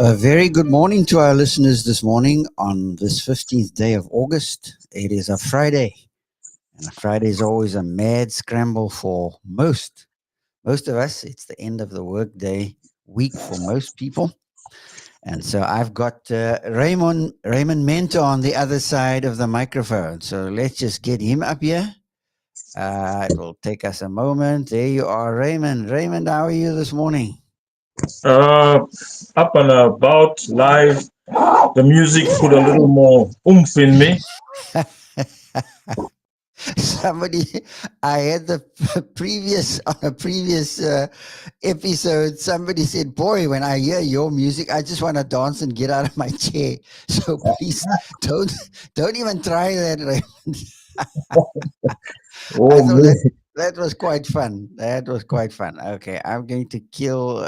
A very good morning to our listeners this morning on this 15th day of August. It is a Friday, and a Friday is always a mad scramble for most of us. It's the end of the workday week for most people. And so I've got Raymond Mentor on the other side of the microphone. So let's just get him up here. It will take us a moment. There you are, Raymond. Raymond, how are you this morning? Uh, Up and about live. The music put a little more oomph in me. Somebody, I had the previous on a previous episode. Somebody said, "Boy, when I hear your music, I just want to dance and get out of my chair." So please don't even try that, Raymond. I Oh thought man. that was quite fun. That was quite fun. Okay, I'm going to kill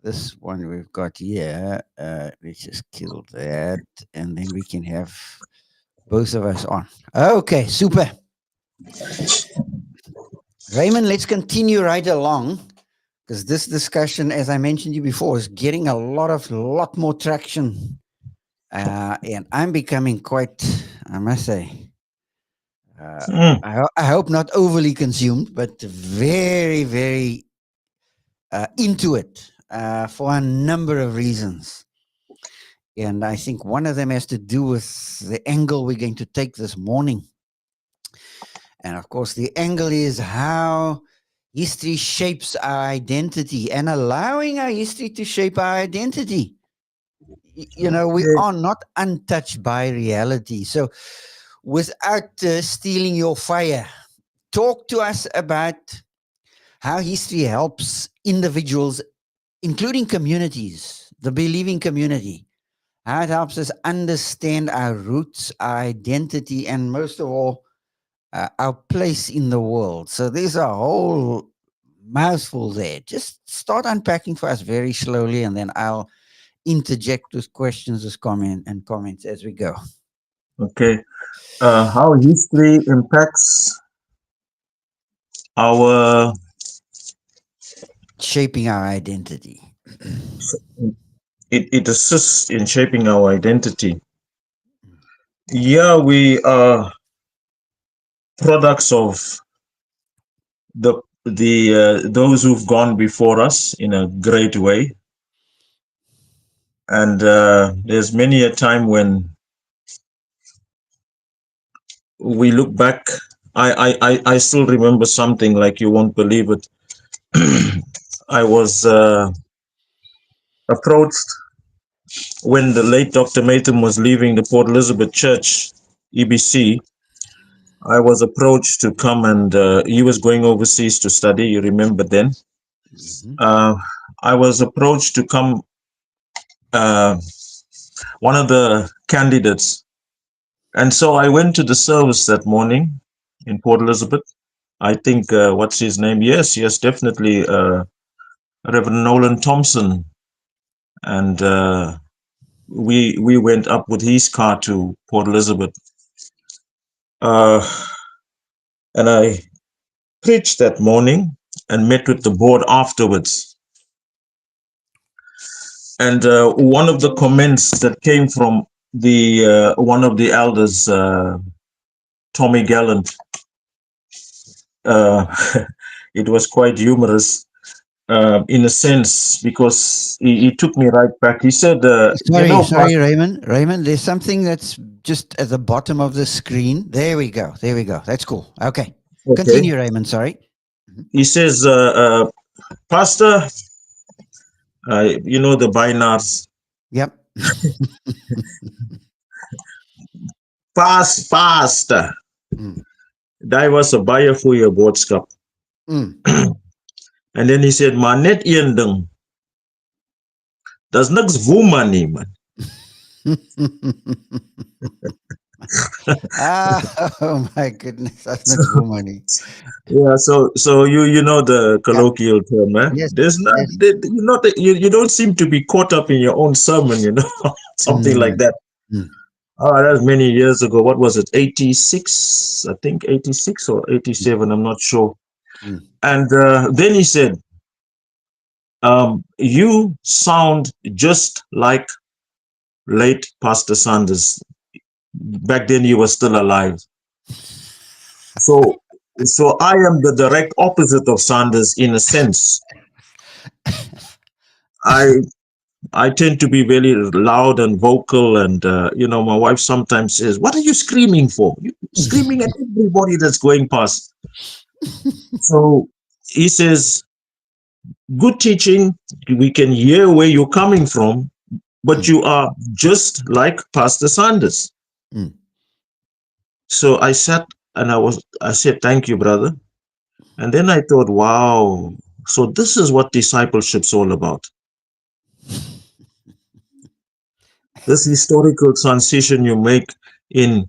this one we've got here. Let's just kill that, and then we can have both of us on. Okay, super. Raymond, let's continue right along because this discussion, as I mentioned to you before, is getting a lot more traction. And I'm becoming quite, I must say, Mm. I hope not overly consumed, but very, very into it for a number of reasons. And I think one of them has to do with the angle we're going to take this morning. And of course, the angle is how history shapes our identity and allowing our history to shape our identity. You know, we are not untouched by reality. So, without stealing your fire, talk to us about how history helps individuals, including communities, the believing community. How it helps us understand our roots, our identity, and most of all, our place in the world. So there's a whole mouthful there. Just start unpacking for us very slowly, and then I'll interject with questions as comments as we go. Okay. How history impacts our Shaping our identity. it assists in shaping our identity. Yeah, we are products of the those who've gone before us in a great way, and there's many a time when we look back. I still remember something like you won't believe it. I was approached when the late Dr. Matham was leaving the Port Elizabeth Church, EBC. I was approached to come and he was going overseas to study. You remember then? Mm-hmm. I was approached to come, one of the candidates. And so I went to the service that morning in Port Elizabeth. I think, what's his name? Yes, definitely. Reverend Nolan Thompson. And we went up with his car to Port Elizabeth. And I preached that morning and met with the board afterwards. And one of the comments that came from the one of the elders, Tommy Gallant, it was quite humorous. in a sense, because he took me right back. He said, Sorry, Raymond. Raymond, there's something that's just at the bottom of the screen. There we go. There we go. That's cool. Okay. okay. Continue, Raymond. Sorry. Mhm. He says, Pastor, the binars, Yep. fast. Mm, Daar was 'n baie goeie boodskap. mm. And then he said, maar net een ding, daar's niks woema nie, man. Oh my goodness. That's So, not money. yeah, so you know the Yep. colloquial term, eh? Yes. There's not Yes. you're not you don't seem to be caught up in your own sermon, something like Mm, that. mm, Oh, that was many years ago. What was it? 86, I think 86 or 87, I'm not sure. mm. And then he said, you sound just like late Pastor Sanders. Back then you were still alive. So so I am the direct opposite of Sanders in a sense. I I tend to be very loud and vocal, and my wife sometimes says, "What are you screaming for? You screaming at everybody that's going past." So he says, "Good teaching. We can hear where you're coming from, but Mm, you are just like Pastor Sanders." mm. So I sat and I said, "Thank you, brother." And then I thought, "Wow. So this is what discipleship's all about. This historical transition you make in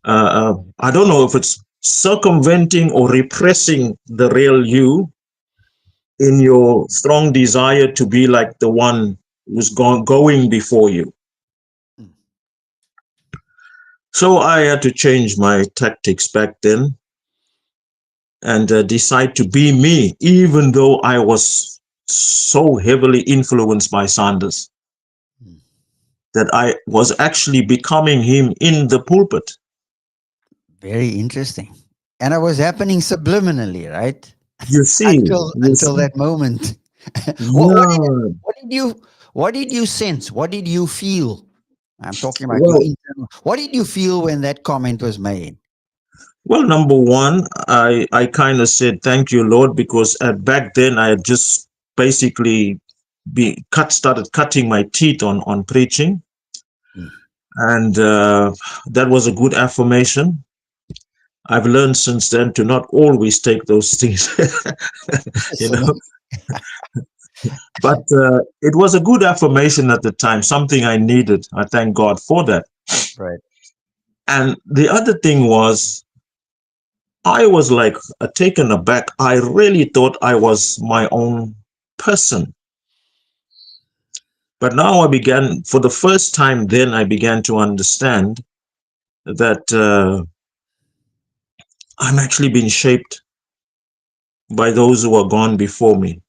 I don't know if it's circumventing or repressing the real you in your strong desire to be like the one who's going before you." Mm. So I had to change my tactics back then and decide to be me, even though I was so heavily influenced by Sanders Mm. that I was actually becoming him in the pulpit. Very interesting. And it was happening subliminally, right? You see, Until that moment. What did yeah. what did you what did you sense? What did you feel? I'm talking about your Well, internal. What did you feel when that comment was made? Well, number one, I kind of said thank you, Lord, because back then I had just basically started cutting my teeth on preaching, Mm. and that was a good affirmation. I've learned since then to not always take those things, you So, know. But it was a good affirmation at the time, something I needed. I thank God for that. right. And the other thing was, I was like taken aback. I really thought I was my own person. But now for the first time, then I began to understand that I'm actually being shaped by those who are gone before me.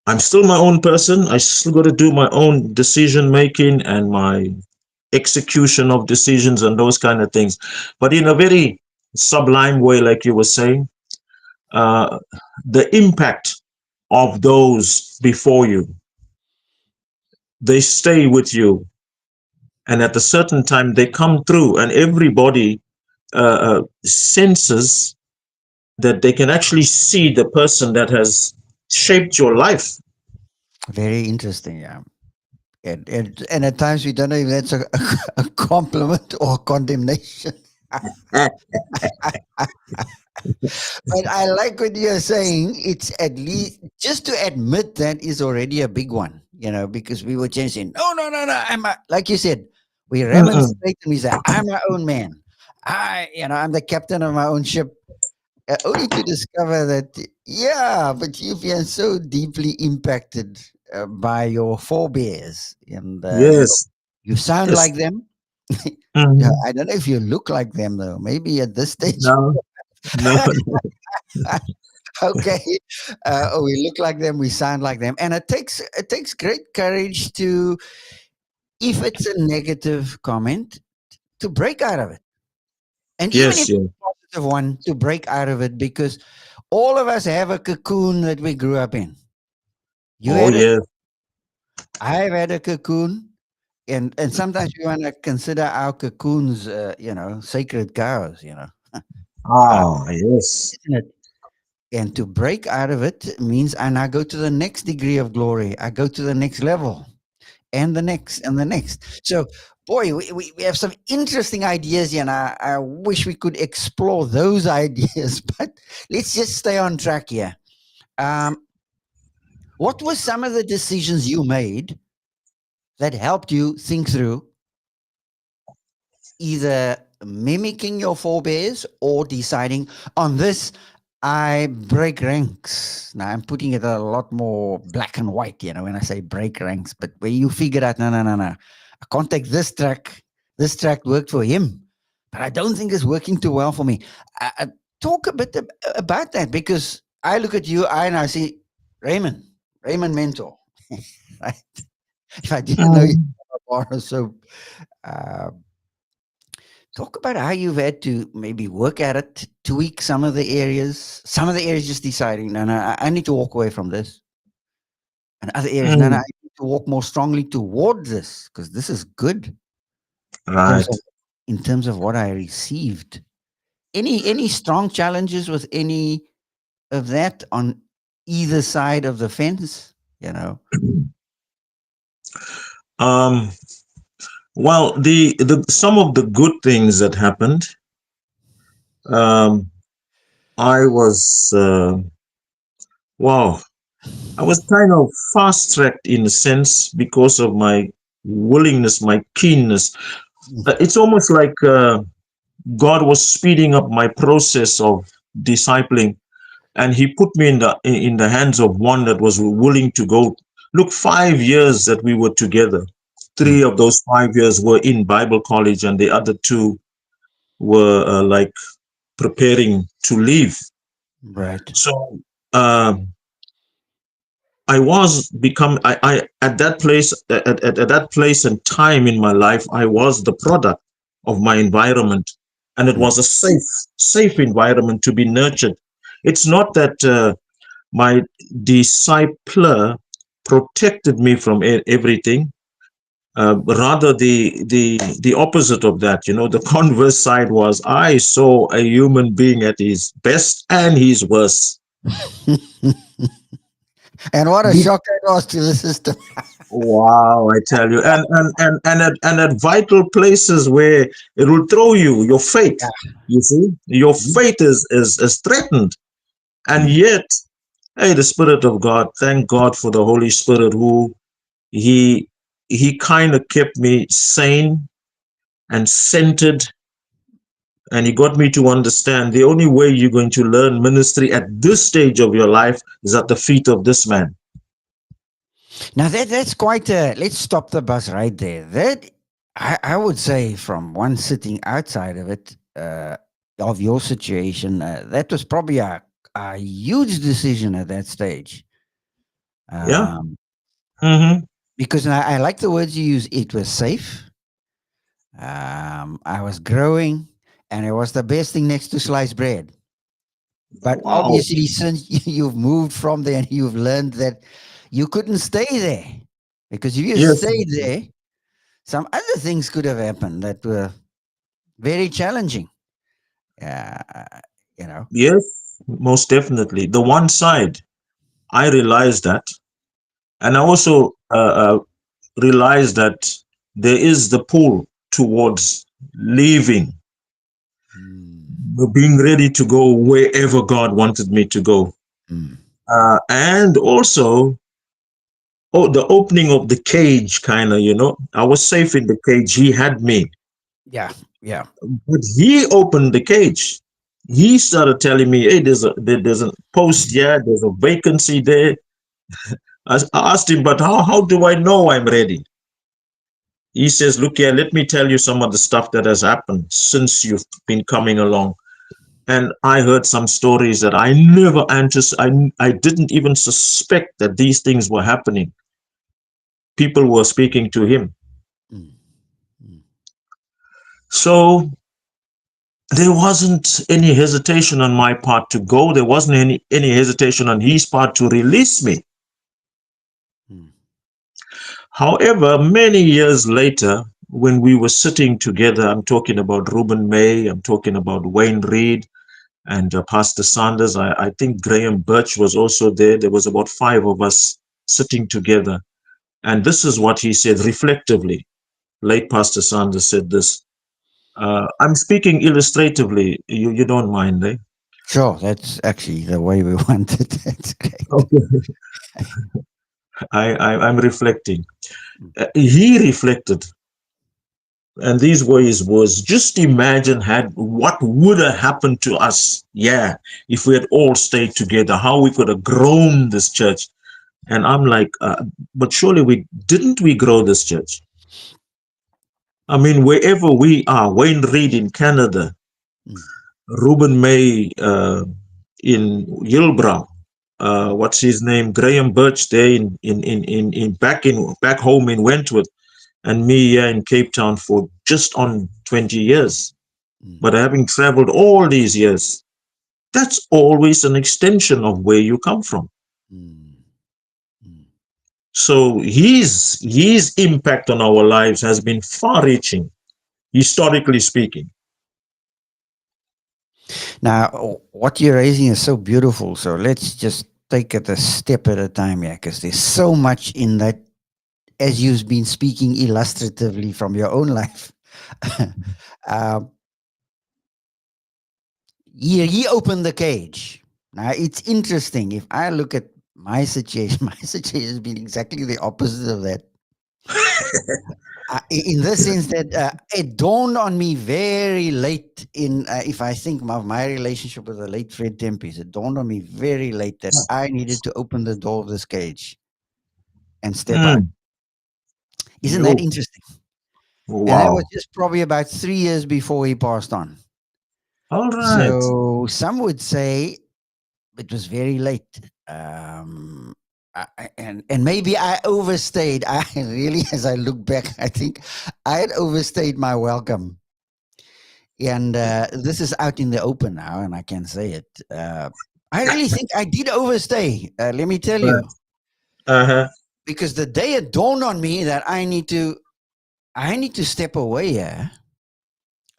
I'm still my own person. I still got to do my own decision making and my execution of decisions and those kind of things. But in a very sublime way, like you were saying, uh, the impact of those before you, they stay with you. And at a certain time, they come through, and everybody senses that they can actually see the person that has shaped your life. Very interesting, yeah. And at times we don't know if that's a compliment or condemnation. But I like what you're saying. It's at least just to admit that is already a big one, because we were just saying, no, no, no, no. Like you said, we Mm-mm. remonstrate and we say, I'm my own man. I'm the captain of my own ship. Only to discover that, yeah, but you've been so deeply impacted by your forebears, and Yes, you sound yes. like them. Yeah, Mhm. I don't know if you look like them though. Maybe at this stage. No, no, no. Okay, we look like them, we sound like them, and it takes great courage to, if it's a negative comment, to break out of it, and even Yes, if yeah. it's a positive one, to break out of it, because All of us have a cocoon that we grew up in. You Oh had it. yes. I've had a cocoon. And sometimes we want to consider our cocoons, sacred cows, uh, Ah yes. isn't it? And to break out of it means and I go to the next degree of glory. I go to the next level and the next and the next. So, boy, we have some interesting ideas here, and I wish we could explore those ideas, but let's just stay on track here. Um, what were some of the decisions you made that helped you think through either mimicking your forebears or deciding on this? I break ranks. Now I'm putting it a lot more black and white, when I say break ranks, but where you figure out, no, no, no, no. I can't take this track. This track worked for him, but I don't think it's working too well for me. Talk a bit about that, because I look at you and I see Raymond, Raymond Mentor. Right? If I didn't know you Mm. for a while, so uh, talk about how you've had to maybe work at it, tweak some of the areas just deciding, no, no, I need to walk away from this. And other areas, no, no, I Mm. need to walk more strongly toward this because this is good in terms Right. of what I received. Any strong challenges with any of that on either side of the fence? You know. Um, well, the some of the good things that happened, um, I was wow, I was kind of fast tracked in a sense because of my willingness, my keenness. It's almost like God was speeding up my process of discipling, and He put me in the hands of one that was willing to go. Look, 5 years that we were together. Mm, 3 of those 5 years were in Bible college, and the other two were like preparing to leave. right. So I was become I at that place at that place and time in my life, I was the product of my environment, and it Mm, was a safe environment to be nurtured. It's not that my discipler protected me from everything. Rather, the opposite of that. You know, the converse side was I saw a human being at his best and his worst. and what a shock that was to the system. Wow, I tell you, and at vital places where it will throw you, your faith. Yeah. You see, your Mm, faith is threatened, and mm. yet, hey, the Spirit of God. Thank God for the Holy Spirit, who he he kind of kept me sane and centered, and he got me to understand the only way you're going to learn ministry at this stage of your life is at the feet of this man. Now that's quite a. Let's stop the bus right there. That I would say, from one sitting outside of it, of your situation, that was probably a huge decision at that stage. Yeah. Um, Mm-hmm. because I like the words you use. It was safe. I was growing, and it was the best thing next to sliced bread. But Wow. obviously, since you've moved from there and you've learned that you couldn't stay there, because if you Yes. stayed there, some other things could have happened that were very challenging. Uh, you know. Yes, most definitely. The one side, I realized that. And I also realized that there is the pull towards leaving, Mm, being ready to go wherever God wanted me to go. mm. And also, oh, the opening of the cage, kind of, I was safe in the cage. He had me. Yeah, yeah. But he opened the cage. He started telling me, hey, there's a post here, there's a vacancy there. I asked him, but how do I know I'm ready? He says, look here, let me tell you some of the stuff that has happened since you've been coming along. And I heard some stories that I never anticipated. I didn't even suspect that these things were happening. People were speaking to him. Mm, mm. So there wasn't any hesitation on my part to go. There wasn't any hesitation on his part to release me. Mm. However, many years later, when we were sitting together, I'm talking about Ruben May, I'm talking about Wayne Reed, and Pastor Sanders. I think Graham Birch was also there. There was about five of us sitting together. And this is what he said reflectively. Late Pastor Sanders said this. I'm speaking illustratively. You don't mind, eh? Sure, that's actually the way we want it. That's great. Okay. I'm reflecting. Mm. He reflected, and these were his words. Just imagine had what would have happened to us, yeah, if we had all stayed together. How we could have grown this church. And I'm like, but surely we grow this church? I mean, wherever we are, Wayne Reed in Canada, Mm. Ruben May in Yilbrow, what's his name, Graham Birch there in back home in Wentworth, and me here in Cape Town for just on 20 years. Mm. But having traveled all these years, that's always an extension of where you come from. Mm. Mm. So his impact on our lives has been far-reaching, historically speaking. Now, what you're raising is so beautiful. So let's just take it a step at a time here, because there's so much in that, as you've been speaking illustratively from your own life. uh, he opened the cage. Now, it's interesting. If I look at my situation, my situation has been exactly the opposite of that. In the sense that it dawned on me very late in, if I think of my relationship with the late Fred Tempest, it dawned on me very late that I needed to open the door of this cage and step out. Mm. Isn't that Yo, interesting? And that was wow. just probably about 3 years before he passed on. All right. So some would say it was very late. And maybe I overstayed. I really, as I look back, I think I had overstayed my welcome. And this is out in the open now, and I can say it. I really think I did overstay. Let me tell Right. you, Uh-huh. because the day it dawned on me that I need to step away. Yeah,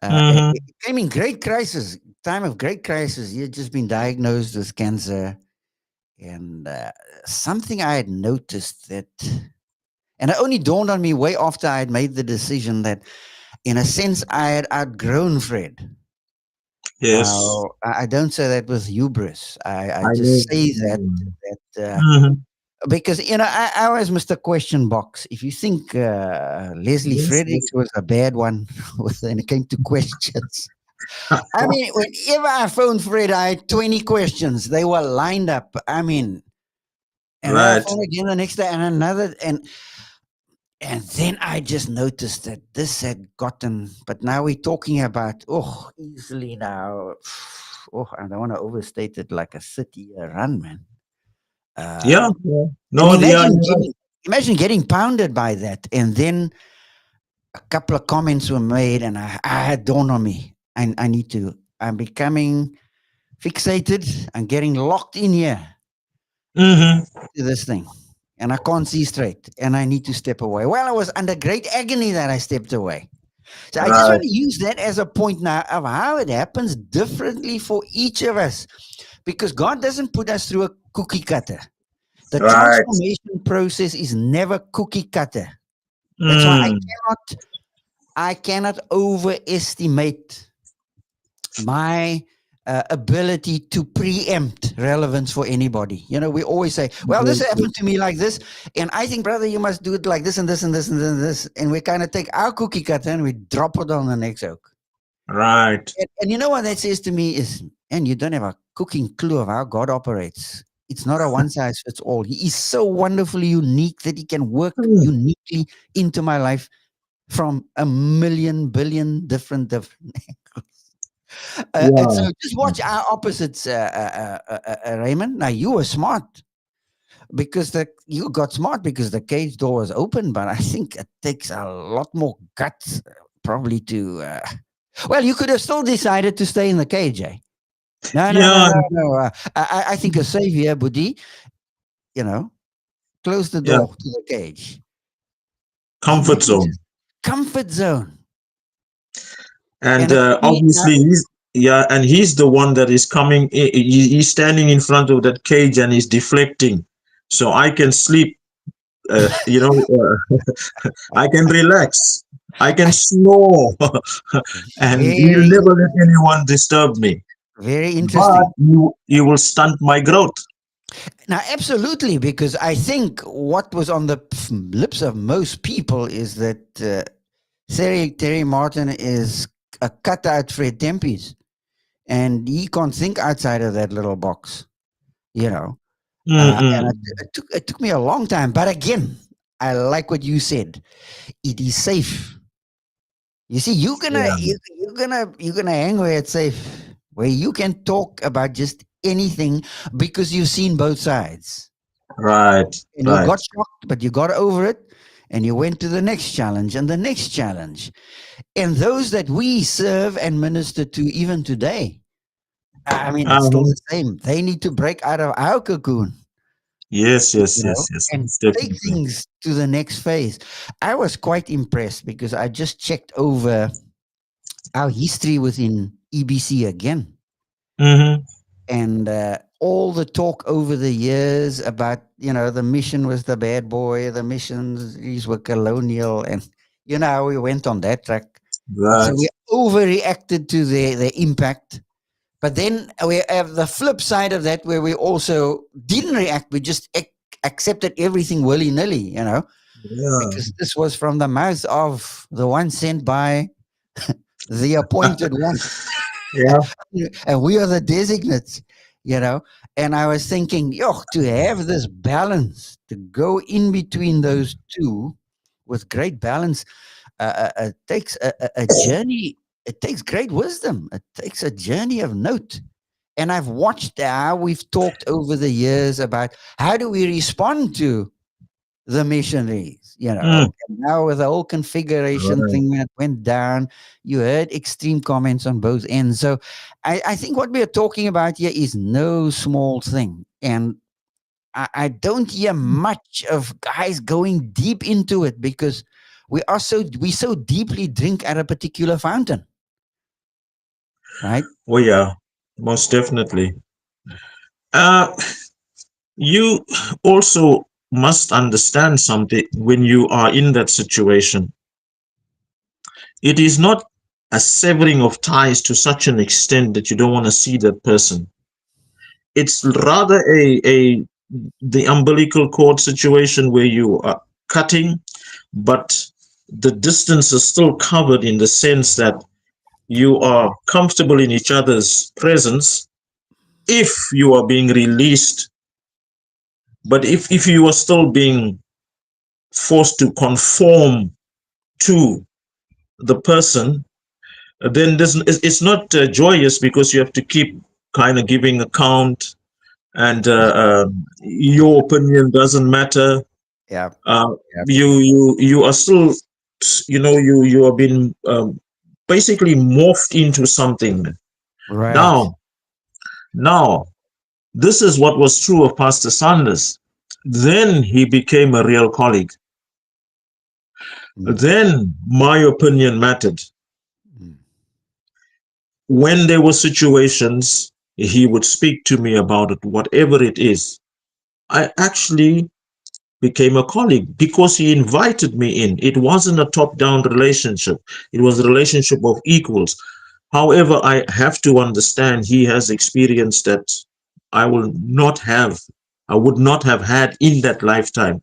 it Mm-hmm. came in great crisis, time of great crisis. He had just been diagnosed with cancer, and something I had noticed that, and it only dawned on me way after I had made the decision that, in a sense, I had outgrown Fred. Yes. Now, I don't say that with hubris. I I just know. say that Mm-hmm. because, I was Mr. Question Box. If you think Leslie Yes, Fredericks yes. was a bad one when it came to questions, I mean, whenever I phoned Fred, I had 20 questions. They were lined up. I mean, and then I Right. phoned again the next day and another, and then I just noticed that this had gotten, but now we're talking about, easily now, I don't want to overstate it, like a city a run, man. Yeah. Uh, Yeah. and No, yeah, you're right. imagine getting pounded by that. And then a couple of comments were made, and I had dawned on me. I'm becoming fixated. I'm getting locked in here Mm-hmm. to this thing. And I can't see straight. And I need to step away. Well, I was under great agony that I stepped away. So I just want Right. to use that as a point now of how it happens differently for each of us, because God doesn't put us through a cookie cutter. The Right. transformation process is never cookie cutter. That's why Mm. I cannot overestimate my ability to preempt relevance for anybody. We always say, well, this happened to me like this, and I think, brother, you must do it like this and this and this and this and this. And we kind of take our cookie cutter and we drop it on the next oak. Right. And you know what that says to me is, and you don't have a cooking clue of how God operates. It's not a one size fits all. He is so wonderfully unique that he can work Mm. uniquely into my life from a million billion different and so Yeah. just watch our opposites, Raymond. Now you were smart because you got smart because the cage door was open, but I think it takes a lot more guts, probably, to Well, you could have still decided to stay in the cage, eh? No, no, no, Yeah, no, no. I think a savior, Buddhi, you know, close the yeah, door to the cage. And comfort then zone. just comfort zone. And And it took me, obviously he's the one that is coming. He's standing in front of that cage and he's deflecting, so I can sleep. I can relax. I can snore, and he'll very, never let anyone disturb me. very But interesting. you will stunt my growth. Now, absolutely, because I think what was on the lips of most people is that Terry Martin is a cutout Fred Tempest, and he can't think outside of that little box, you know. And Mm-mm. it took me a long time, but again, I like what you said. It is safe. You see, Yeah, you're gonna hang where it's safe, where you can talk about just anything because you've seen both sides, right, and you right. got shocked, but you got over it, and you went to the next challenge and the next challenge. And those that we serve and minister to even today, I mean, it's still Uh-huh. the same. They need to break out of our cocoon, Yes, yes, yes, yes, and yes, take definitely. things to the next phase. I was quite impressed because I just checked over our history within EBC again, Mm-hmm. and all the talk over the years about the mission was the bad boy, the missionaries were colonial, and how we went on that track, and so Right. we overreacted to their impact. But then we have the flip side of that, where we also didn't react. We just accepted everything willy nilly, Yeah. because this was from the mouth of the one sent by the appointed one, Yeah. and we are the designates, you know. And I was thinking, yo, to have this balance, to go in between those two with great balance, takes a journey. It takes great wisdom. It takes a journey of note. And I've watched how we've talked over the years about how do we respond to the missionaries, Mm. and now with the whole configuration Right. thing when it went down, you heard extreme comments on both ends. So I think what we're talking about here is no small thing. And I don't hear much of guys going deep into it because we so deeply drink at a particular fountain, right? Oh yeah, most definitely. Uh, you also must understand something when you are in that situation. It is not a severing of ties to such an extent that you don't want to see that person. It's rather a the umbilical cord situation where you are cutting, but the distance is still covered in the sense that you are comfortable in each other's presence if you are being released. But if you are still being forced to conform to the person, then it's not joyous because you have to keep kind of giving account, and your opinion doesn't matter. Yeah. Uh, Yeah. you are still, you have been basically morphed into something. Right. Now, this is what was true of Pastor Sanders. Then he became a real colleague. Mm, Then my opinion mattered. mm, When there were situations, he would speak to me about it, whatever it is. I actually became a colleague because he invited me in. It wasn't a top-down relationship. It was a relationship of equals. However, I have to understand he has experience that I will not have, I would not have had in that lifetime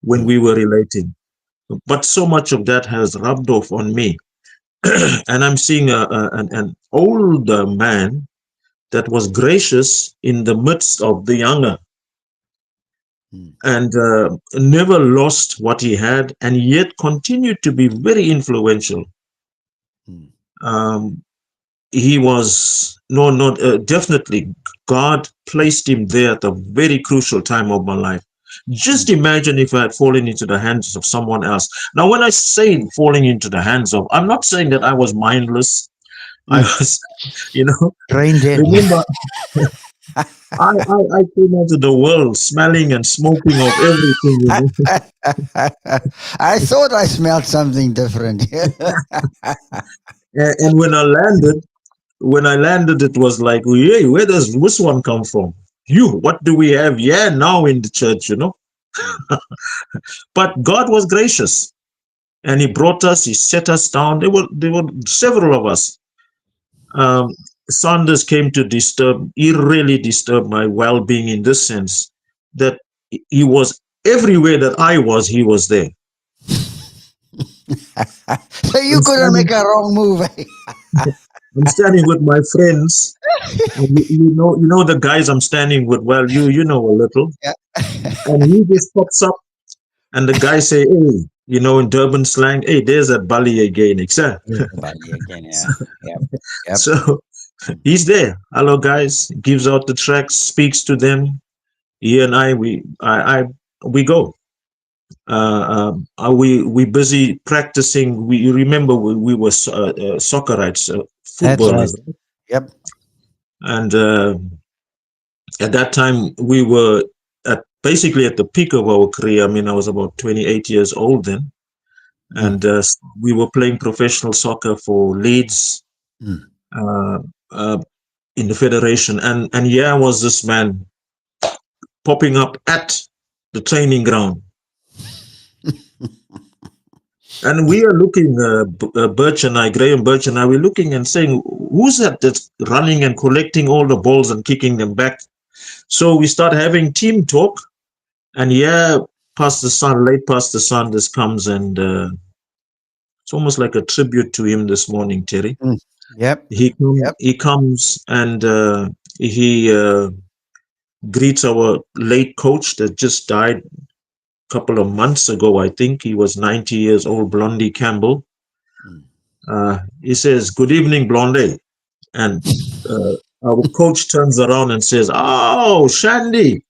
when mm, we were relating. But so much of that has rubbed off on me. And I'm seeing an older man that was gracious in the midst of the younger, mm, and never lost what he had, and yet continued to be very influential. mm, Um, he was no, not definitely God placed him there at a very crucial time of my life. Just imagine if I had fallen into the hands of someone else. Now, when I say falling into the hands of, I'm not saying that I was mindless. I Mm. was, you know, Brain dead. remember, I came into the world smelling and smoking of everything, I thought I smelled something different. And when I landed, it was like, hey, where does this one come from? What do we have here now in the church? Mm. But God was gracious, and He brought us. He set us down. There were several of us. Um, Sanders came to disturb. He really disturbed my well-being in this sense that he was everywhere that I was. He was there. So you I'm couldn't make standing. a wrong move. Eh? I'm standing with my friends. And you know the guys I'm standing with. Well, you know a little. Yeah. And he just pops up, and the guy say, "Hey, in Durban slang, hey, there's that Bali again, etc." There's the body again. Yeah. Yep. Yep. So he's there. Hello, guys. Gives out the tracks, speaks to them. He and we go. We busy practicing. You remember we were soccerites, That's right. footballers, Yep. and at that time we were basically at the peak of our career. I mean, I was about 28 years old then, Mm. and we were playing professional soccer for Leeds Mm. uh, uh, in the federation, and yeah, was this man popping up at the training ground. And we are looking, Birch and I, Graham Birch and I, we're looking and saying, who's that that's running and collecting all the balls and kicking them back? So we start having team talk, and yeah, late Pastor Sanders comes, and it's almost like a tribute to him this morning, Terry. Mm. Yep. Yep. He comes, and he greets our late coach that just died a couple of months ago. I think he was 90 years old, Blondie Campbell. Mm. He says, "Good evening, Blondie." And uh, our coach turns around and says, "Oh, Shandy."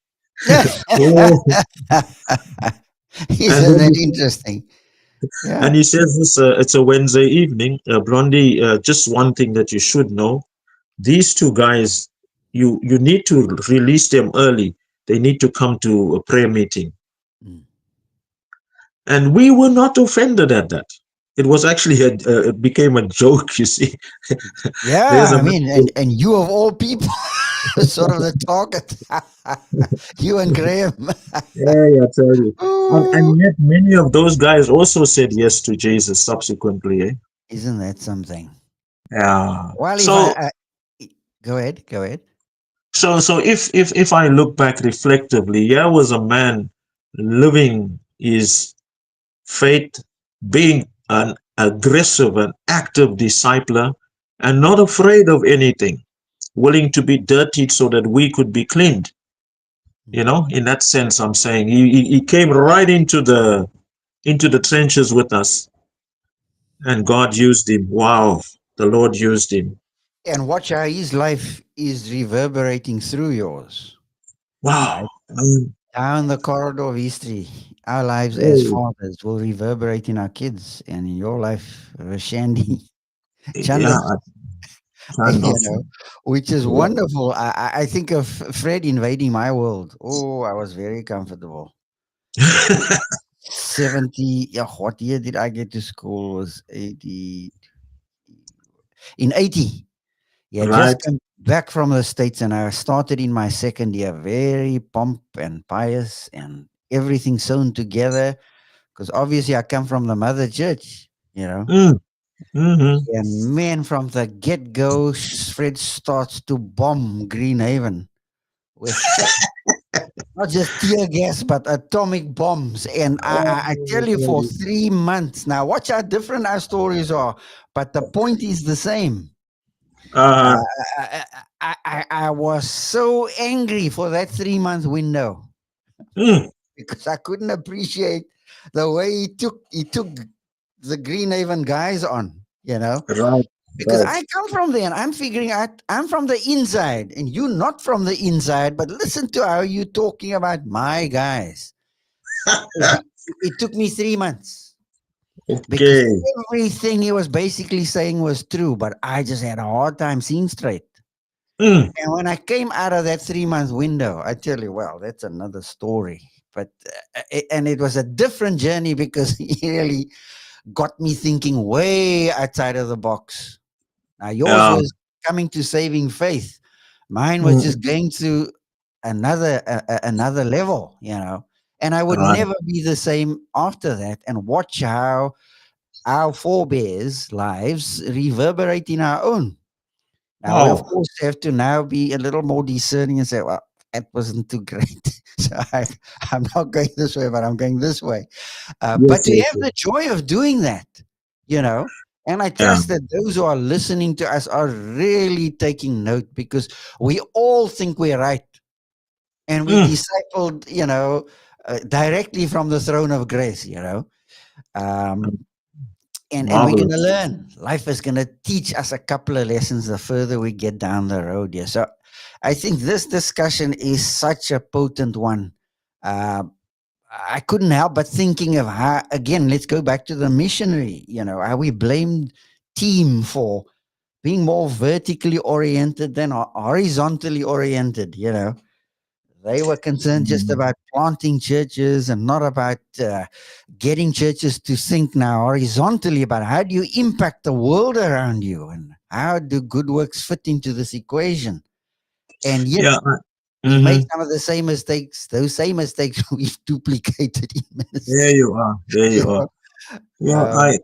Oh, and Isn't then that interesting? Yeah. he says, it's a Wednesday evening. Blondie, just one thing that you should know: these two guys, you need to release them early. They need to come to a prayer meeting. Mm. And we were not offended at that. It was actually it became a joke. You see, there's Yeah. a I mean, and you of all people, sort of the target. You and Graham. yeah, I tell you. Ooh. And yet many of those guys also said yes to Jesus subsequently. Eh? Isn't that something? Yeah. Well, if So go ahead, go ahead. if I look back reflectively, yeah, was a man living his faith, being an aggressive and active discipler, and not afraid of anything, willing to be dirtied so that we could be cleaned. In that sense, I'm saying he came right into the trenches with us, and God used him. Wow, the Lord used him. And watch how his life is reverberating through yours, Wow. right? Down the corridor of history, our lives as Oh, fathers will reverberate in our kids and in your life, Shandy, yeah, Chanda, kind of. which is Yeah. wonderful. I think of Fred invading my world. Oh, I was very comfortable. 70, yeah, what year did I get to school? Was 80, in 80. Yeah, just Right. come back from the States, and I started in my second year, very pomp and pious and everything sewn together. Because obviously I come from the mother church. Mm, hmm. And man, from the get go, Fred starts to bomb Greenhaven with not just tear gas, but atomic bombs. And I tell you, for 3 months now, watch how different our stories are, but the point is the same. Uh, Uh, I was so angry for that 3 month window mm, because I couldn't appreciate the way he took the Greenhaven guys on. right, Because right. I come from there and I'm figuring out I'm from the inside and you're not from the inside, but listen to how you're talking about my guys. It took me 3 months because Okay. everything he was basically saying was true, but I just had a hard time seeing straight. Mm. And when I came out of that 3 month window, I tell you, well, that's another story. But and it was a different journey because he really got me thinking way outside of the box. Now yours Yeah. was coming to saving faith. Mine was just Mm. going to another level, you know. And I would Right. never be the same after that. And watch how our forebears' lives reverberate in our own. Now we of Wow. course have to now be a little more discerning and say, well, that wasn't too great. So I'm not going this way, but I'm going this way. But Yes, to yes, have yes. the joy of doing that, you know, and I Yeah. trust that those who are listening to us are really taking note because we all think we're right and we Mm. discipled, directly from the throne of grace, you know. Um, and we're going to Marvelous. learn. Life is going to teach us a couple of lessons the further we get down the road. Yeah. So I think this discussion is such a potent one. Uh, I couldn't help but thinking of how, again, let's go back to the missionary, how we blamed team for being more vertically oriented than horizontally oriented, They were concerned just Mm. about planting churches and not about getting churches to think now horizontally about how do you impact the world around you and how do good works fit into this equation. And yet Yeah. we made Mm-hmm. some of the same mistakes. Those same mistakes we've duplicated in There ministry. you are. There You you are. know? Yeah. Um,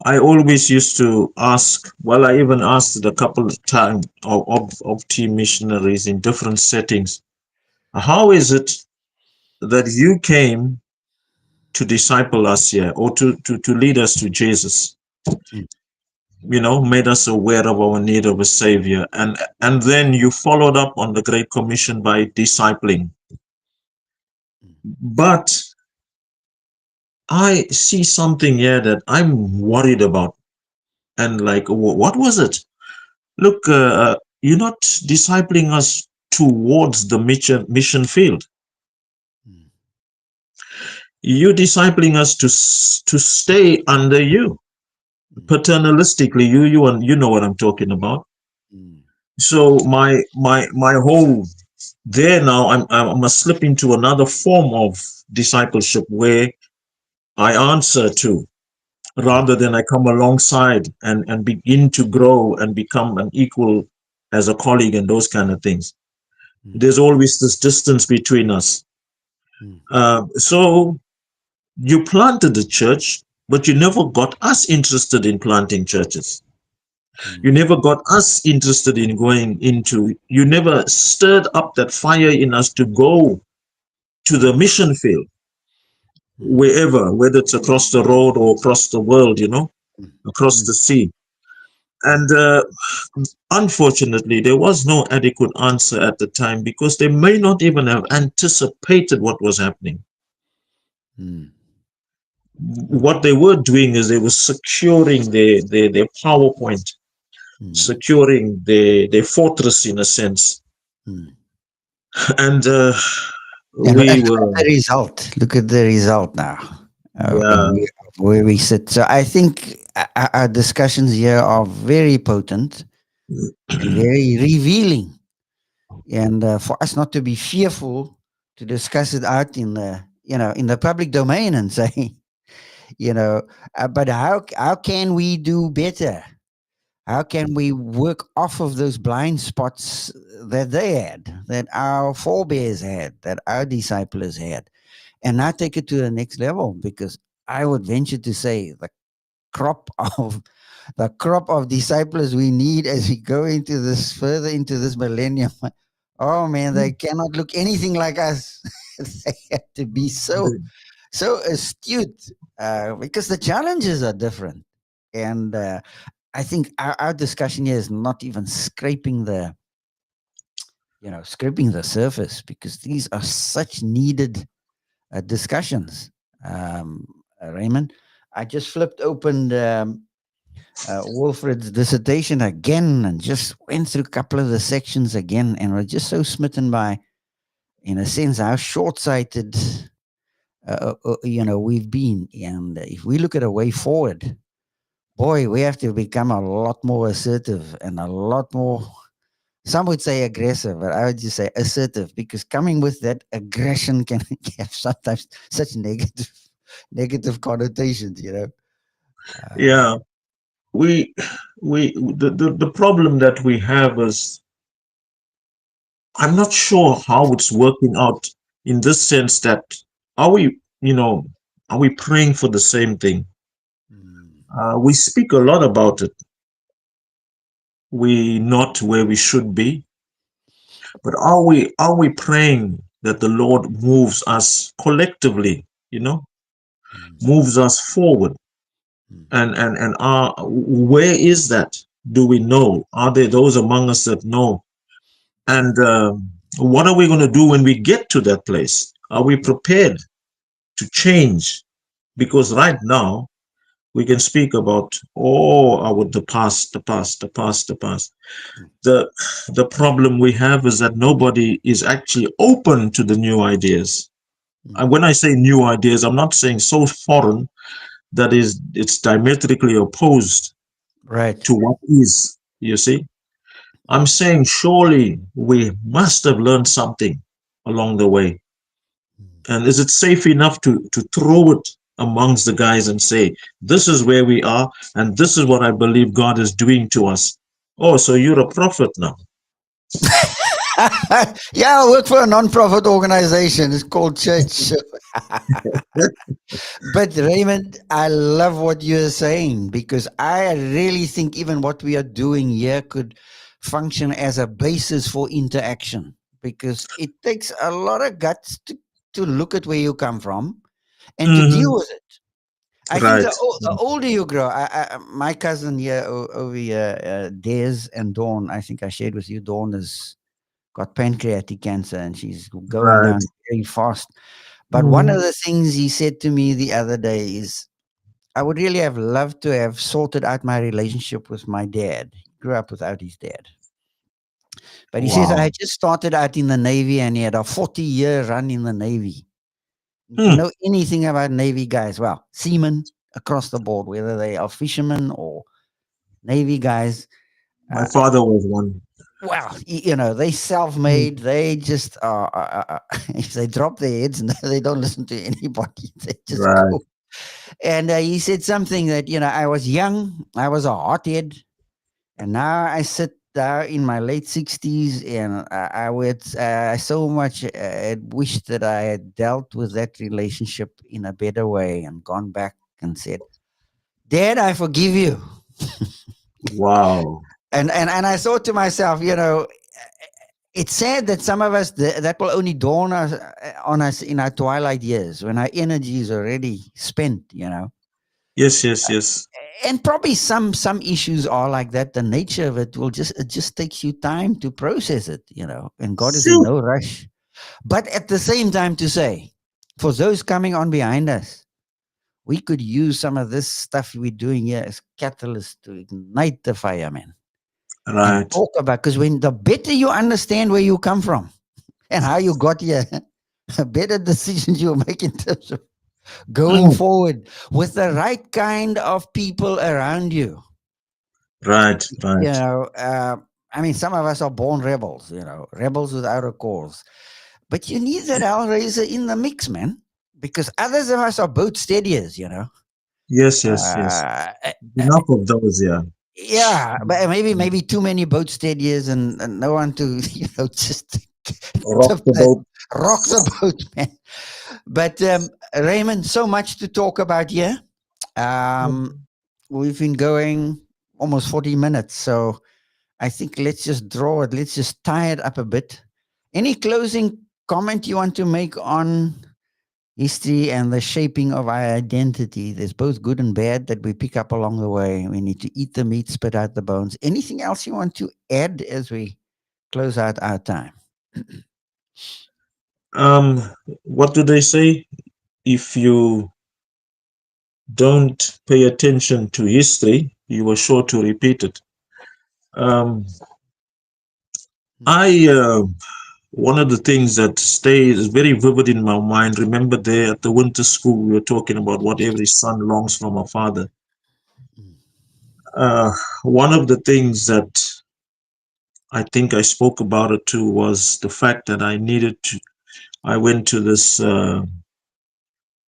I always used to ask. Well, I even asked it a couple of times of team missionaries in different settings. How is it that you came to disciple us here or to lead us to Jesus? mm, Made us aware of our need of a savior, and then you followed up on the Great Commission by discipling. mm, But I see something here that I'm worried about, and like, what was it? Look, you're not discipling us towards the mission field. mm, You're discipling us to stay under you mm, paternalistically. You know what I'm talking about. mm, So my whole there now I must slip into another form of discipleship where I answer to mm, rather than I come alongside and begin to grow and become an equal as a colleague and those kind of things. mm, There's always this distance between us. mm, So you planted the church, but you never got us interested in planting churches. You mm, never got us interested in going into, you never stirred up that fire in us to go to the mm, mission field, mm, wherever, whether it's across the road or across the world, mm, across mm, the sea. mm, And unfortunately, there was no adequate answer at the time because they may not even have anticipated what was happening. mm, mm, What they were doing is they were securing their PowerPoint, mm, securing their fortress in a sense. mm. And And we look at were, the result. Look at the result now. yeah, Where we sit. So I think our discussions here are very potent and very revealing. And for us not to be fearful to discuss it out in the public domain and say, you know, but how can we do better? How can we work off of those blind spots that they had, that our forebears had, that our disciples had, and now take it to the next level? Because I would venture to say crop of the crop of disciples we need as we go into this further into this millennium. Oh man, they cannot look anything like us. They have to be so astute because the challenges are different. And I think our discussion here is not even scraping the surface because these are such needed discussions. Raymond, I just flipped open Wilfred's dissertation again and just went through a couple of the sections again, and was just so smitten by, in a sense, how short-sighted we've been. And if we look at a way forward, boy, we have to become a lot more assertive and a lot more. Some would say aggressive, but I would just say assertive, because coming with that aggression can have sometimes such negative connotations. Uh, Yeah, we the problem that we have is I'm not sure how it's working out in this sense that are we, are we praying for the same thing? mm, We speak a lot about it. We not where we should be, but are we praying that the Lord moves us collectively, mm, moves us forward? mm, And where is that? Do we know? Are there those among us that know? And what are we going to do when we get to that place? Are we prepared to change? mm, Because right now we can speak about, oh, our the past, the past, the past, the past. mm, The the problem we have is that nobody is actually open to the new ideas. And mm. when I say new ideas, I'm not saying so foreign that is it's diametrically opposed Right. to what is. You see, I'm Mm, saying surely we must have learned something along the way. mm. And is it safe enough to throw it amongst the guys and say, this is where we are, and this is what I believe God is doing to us? Oh, so you're a prophet now. Yeah, I work for a non-profit organization. It's called church. But Raymond, I love what you're saying, because I really think even what we are doing here could function as a basis for interaction, because it takes a lot of guts to look at where you come from and to deal Hmm. with it. I think Right. the older you grow, my cousin here over here, Des and Dawn, I think I shared with you, Dawn has got pancreatic cancer and she's going Right. down very fast. But one Hmm. of the things he said to me the other day is, I would really have loved to have sorted out my relationship with my dad. He grew up without his dad. But he says, I Wow. had just started out in the Navy and he had a 40-year run in the Navy. If you Hmm. know anything about Navy guys, well, seamen across the board, whether they are fishermen or Navy guys, My uh, father was one. well, they Hmm. self-made. They just if they drop their heads, they don't listen to anybody. They just Right. go. And he said something that, I was young, I was a hothead, and now I sit in my late 60s, and I so much had wished that I had dealt with that relationship in a better way and gone back and said, Dad, I forgive you. Wow. And I thought to myself, it's sad that some of us that will only dawn on us in our twilight years, when our energy is already spent. Yes, yes, yes. And probably some issues are like that. The nature of it just takes you time to process it. And God is in Phew. no rush. But at the same time, to say, for those coming on behind us, we could use some of this stuff we're doing here as catalyst to ignite the fire, man, and Right. talk about, because when the better you understand where you come from and how you got here, the better decisions you'll make in terms of going Hmm. forward with the right kind of people around you. Right. You Right. know, I mean, some of us are born rebels, rebels without a cause. But you need that Hellraiser in the mix, man, because others of us are boat steadiers. Yes, yes, yes. Uh, Enough of those, yeah. yeah, but maybe too many boat steadiers and no one to just Rock tip the that, boat. rock the boat, man. But Raymond, so much to talk about here. Um, we've been going almost 40 minutes, so I think let's just draw it. Let's just tie it up a bit. Any closing comment you want to make on history and the shaping of our identity? There's both good and bad that we pick up along the way. We need to eat the meat, spit out the bones. Anything else you want to add as we close out our time? Um, what do they say? If you don't pay attention to history, you are sure to repeat it. Um, Hmm. I one of the things that stays very vivid in my mind, remember there at the winter school, we were talking about what every son longs from a father. Mm, Uh, One of the things that I think I spoke about it too was the fact that I went to this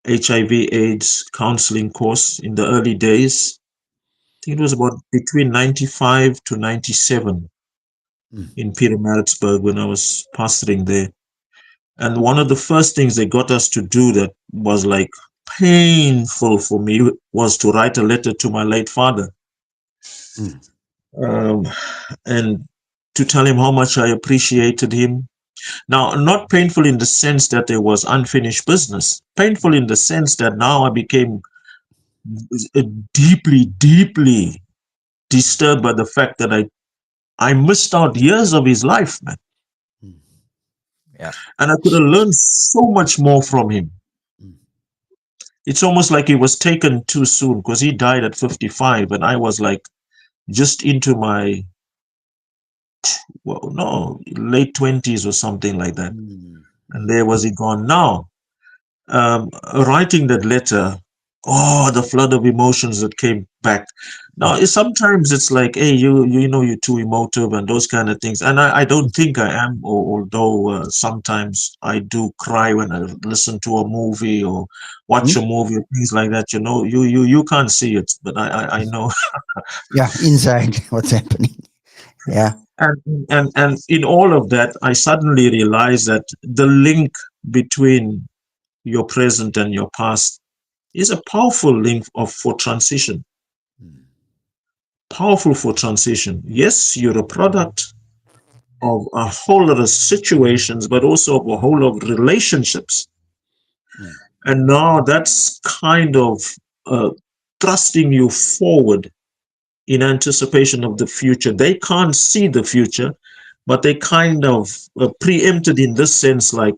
HIV AIDS counseling course in the early days. I think it was about between 95 to 97 mm, in Peter Maritzburg when I was pastoring there. And one of the first things they got us to do that was like painful for me was to write a letter to my late father, mm, um, and to tell him how much I appreciated him. Now, not painful in the sense that there was unfinished business, painful in the sense that now I became deeply, deeply disturbed by the fact that I missed out years of his life, man. mm. Yeah. And I could have learned so much more from him. Mm, It's almost like he was taken too soon because he died at 55 and I was like just into my, well, no, late 20s or something like that. mm, And mm, there was he gone. Now, writing that letter, oh, the flood of emotions that came back. Now, sometimes it's like, hey, you know, you're too emotive and those kind of things. And I don't think I am, although sometimes I do cry when I listen to a movie or watch a mm. movie or things like that. You know, you can't see it, but I know. Yeah, inside what's happening. Yeah. And in all of that, I suddenly realized that the link between your present and your past is a powerful link for transition. Mm, Powerful for transition. Yes, you're a product of a whole lot of situations, but also of a whole lot of relationships. mm, And now that's kind of uh, thrusting you forward in anticipation of the future. They can't see the future, but they kind of preempted in this sense like,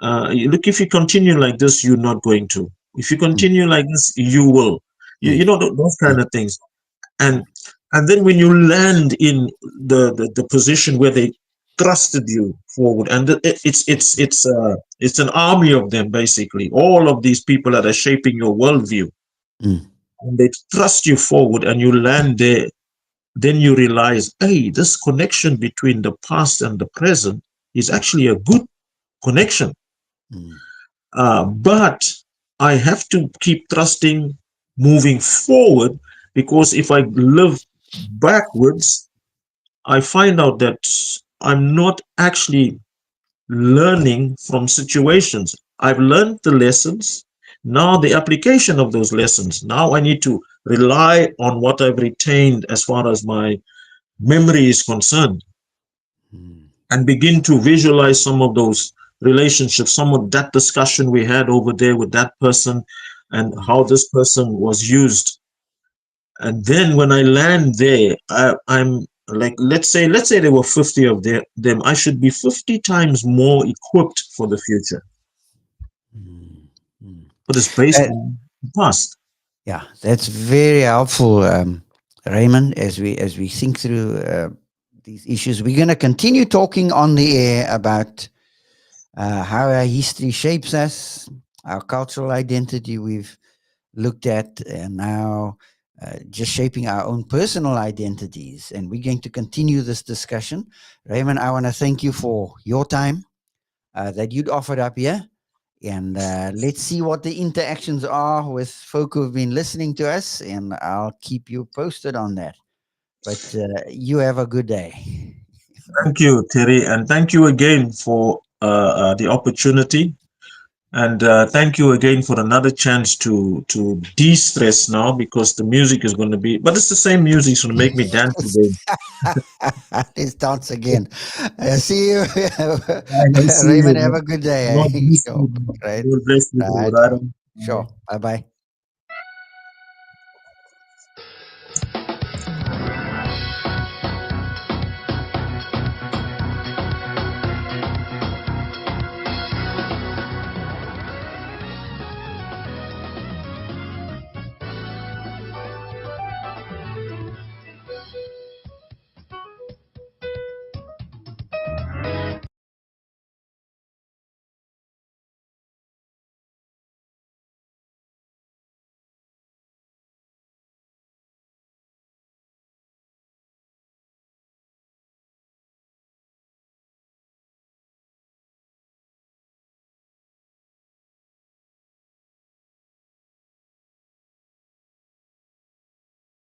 look, if you continue like this, you're not going to. If you mm, continue like this, you will. mm, You know, those mm, kind of things. mm, And and then when you land in the position where they thrusted you forward, and it's an army of them basically, all of these people that are shaping your worldview, mm, and they thrust you forward, and you land there. Then you realize, hey, this connection between the past and the present is actually a good connection. mm, But I have to keep trusting, moving forward, because if I live backwards, I find out that I'm not actually learning from situations. I've learned the lessons. Now, the application of those lessons. Now, I need to rely on what I've retained as far as my memory is concerned mm, and begin to visualize some of those relationships, some of that discussion we had over there with that person and mm. how this person was used. And then when I land there, I'm like, let's say there were 50 of them. I should be 50 times more equipped for the future, Mm, mm. but it's based Uh, on the past. yeah, that's very helpful, Raymond. As we think through these issues, we're going to continue talking on the air about how our history shapes us, our cultural identity. We've looked at, and now just shaping our own personal identities. And we're going to continue this discussion. Raymond, I want to thank you for your time that you'd offered up here. And let's see what the interactions are with folk who've been listening to us. And I'll keep you posted on that. But you have a good day. Thank you, Terry, and thank you again for the opportunity. And thank you again for another chance to de-stress now because the music is going to be, but it's the same music, so to make me dance again. Let's dance again. See you, I see you, Raymond. Have man. a good day. God bless Sure. you, man. Right. God bless you, bro. Right. Right on. Sure. Bye bye.